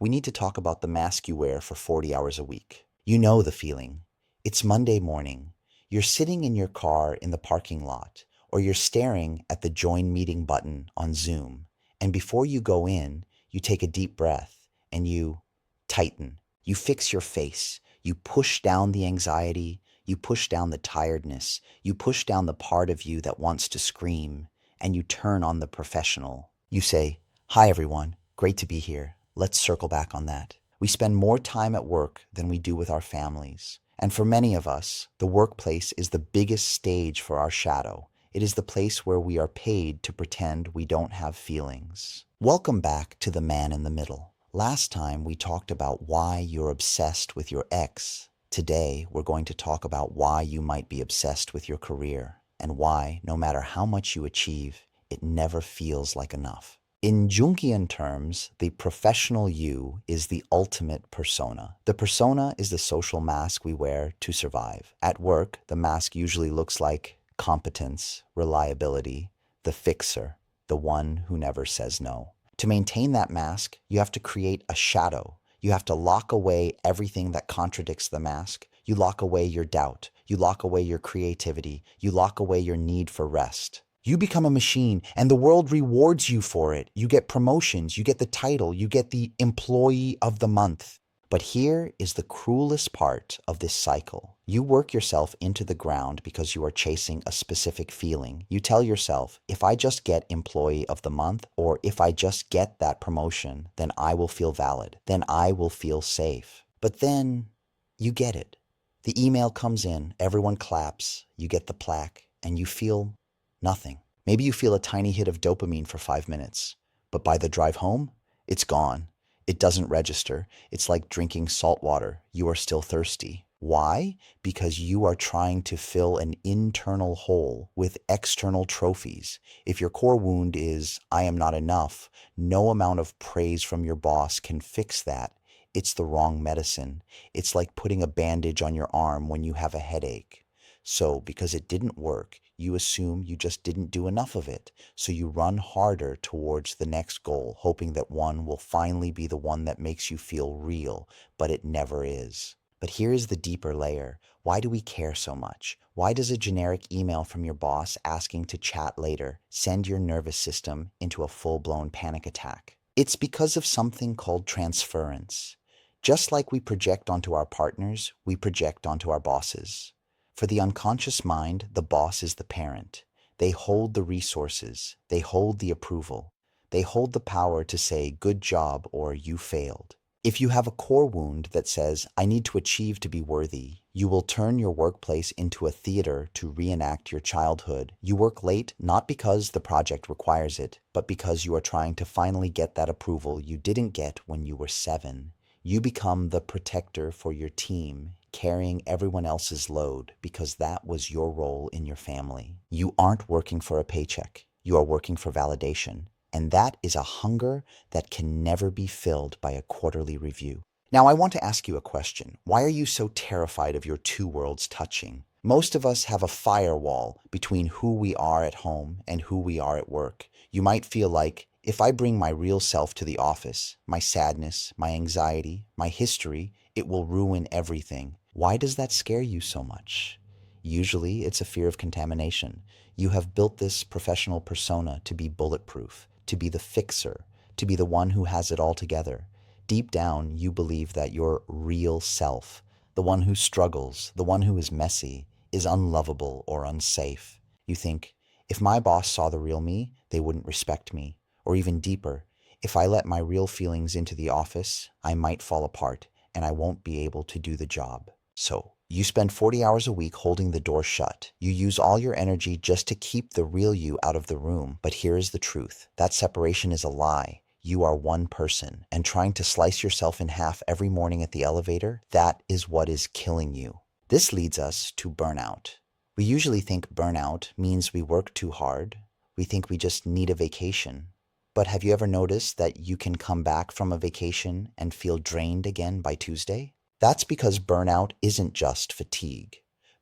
we need to talk about the mask you wear for 40 hours a week. You know the feeling. It's Monday morning. You're sitting in your car in the parking lot, or you're staring at the join meeting button on Zoom. And before you go in, you take a deep breath and you tighten. You fix your face. You push down the anxiety. You push down the tiredness. You push down the part of you that wants to scream. And you turn on the professional. You say, "Hi everyone, great to be here. Let's circle back on that." We spend more time at work than we do with our families. And for many of us, the workplace is the biggest stage for our shadow. It is the place where we are paid to pretend we don't have feelings. Welcome back to The Man in the Middle. Last time we talked about why you're obsessed with your ex. Today, we're going to talk about why you might be obsessed with your career and why, no matter how much you achieve, it never feels like enough. In Jungian terms, the professional you is the ultimate persona. The persona is the social mask we wear to survive. At work, the mask usually looks like competence, reliability, the fixer, the one who never says no. To maintain that mask, you have to create a shadow. You have to lock away everything that contradicts the mask. You lock away your doubt. You lock away your creativity. You lock away your need for rest. You become a machine, and the world rewards you for it. You get promotions, you get the title, you get the employee of the month. But here is the cruelest part of this cycle. You work yourself into the ground because you are chasing a specific feeling. You tell yourself, if I just get employee of the month, or if I just get that promotion, then I will feel valid. Then I will feel safe. But then you get it. The email comes in, everyone claps, you get the plaque, and you feel nothing. Maybe you feel a tiny hit of dopamine for 5 minutes, but by the drive home, it's gone. It doesn't register. It's like drinking salt water. You are still thirsty. Why? Because you are trying to fill an internal hole with external trophies. If your core wound is, "I am not enough," no amount of praise from your boss can fix that. It's the wrong medicine. It's like putting a bandage on your arm when you have a headache. So, because it didn't work, you assume you just didn't do enough of it. So you run harder towards the next goal, hoping that one will finally be the one that makes you feel real, but it never is. But here is the deeper layer. Why do we care so much? Why does a generic email from your boss asking to chat later send your nervous system into a full-blown panic attack? It's because of something called transference. Just like we project onto our partners, we project onto our bosses. For the unconscious mind, the boss is the parent. They hold the resources. They hold the approval. They hold the power to say, "Good job," or "You failed." If you have a core wound that says, "I need to achieve to be worthy," you will turn your workplace into a theater to reenact your childhood. You work late not because the project requires it, but because you are trying to finally get that approval you didn't get when you were 7. You become the protector for your team, carrying everyone else's load because that was your role in your family. You aren't working for a paycheck. You are working for validation. And that is a hunger that can never be filled by a quarterly review. Now, I want to ask you a question. Why are you so terrified of your two worlds touching? Most of us have a firewall between who we are at home and who we are at work. You might feel like, if I bring my real self to the office, my sadness, my anxiety, my history, it will ruin everything. Why does that scare you so much? Usually, it's a fear of contamination. You have built this professional persona to be bulletproof, to be the fixer, to be the one who has it all together. Deep down, you believe that your real self, the one who struggles, the one who is messy, is unlovable or unsafe. You think, if my boss saw the real me, they wouldn't respect me. Or even deeper, if I let my real feelings into the office, I might fall apart and I won't be able to do the job. So, you spend 40 hours a week holding the door shut. You use all your energy just to keep the real you out of the room. But here is the truth. That separation is a lie. You are one person, and trying to slice yourself in half every morning at the elevator, that is what is killing you. This leads us to burnout. We usually think burnout means we work too hard. We think we just need a vacation. But have you ever noticed that you can come back from a vacation and feel drained again by Tuesday? That's because burnout isn't just fatigue.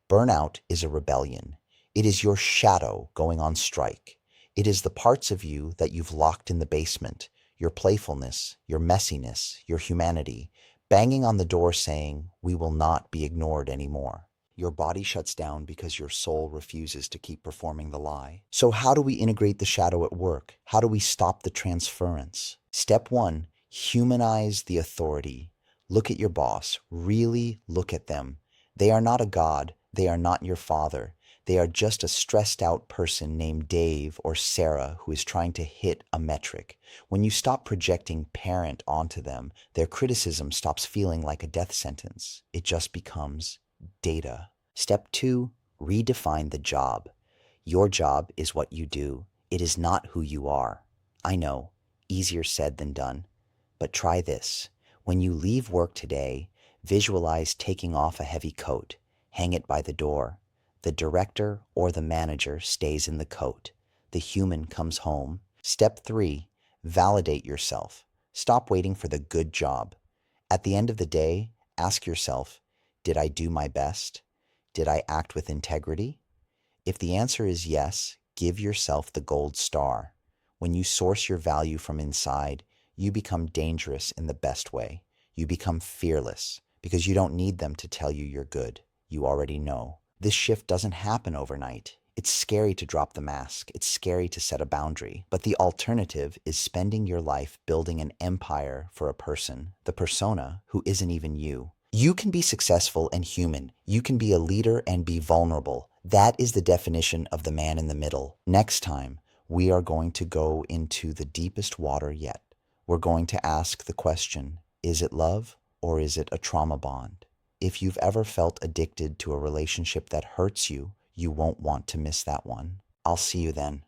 Burnout is a rebellion. It is your shadow going on strike. It is the parts of you that you've locked in the basement, your playfulness, your messiness, your humanity, banging on the door saying, "We will not be ignored anymore." Your body shuts down because your soul refuses to keep performing the lie. So how do we integrate the shadow at work? How do we stop the transference? Step 1, humanize the authority. Look at your boss. Really look at them. They are not a god. They are not your father. They are just a stressed out person named Dave or Sarah who is trying to hit a metric. When you stop projecting parent onto them, their criticism stops feeling like a death sentence. It just becomes data. Step 2, redefine the job. Your job is what you do. It is not who you are. I know, easier said than done. But try this. When you leave work today, visualize taking off a heavy coat. Hang it by the door. The director or the manager stays in the coat. The human comes home. Step 3, validate yourself. Stop waiting for the good job. At the end of the day, ask yourself, did I do my best? Did I act with integrity? If the answer is yes, give yourself the gold star. When you source your value from inside, you become dangerous in the best way. You become fearless because you don't need them to tell you you're good. You already know. This shift doesn't happen overnight. It's scary to drop the mask. It's scary to set a boundary. But the alternative is spending your life building an empire for a person, the persona, who isn't even you. You can be successful and human. You can be a leader and be vulnerable. That is the definition of the man in the middle. Next time, we are going to go into the deepest water yet. We're going to ask the question, is it love or is it a trauma bond? If you've ever felt addicted to a relationship that hurts you, you won't want to miss that one. I'll see you then.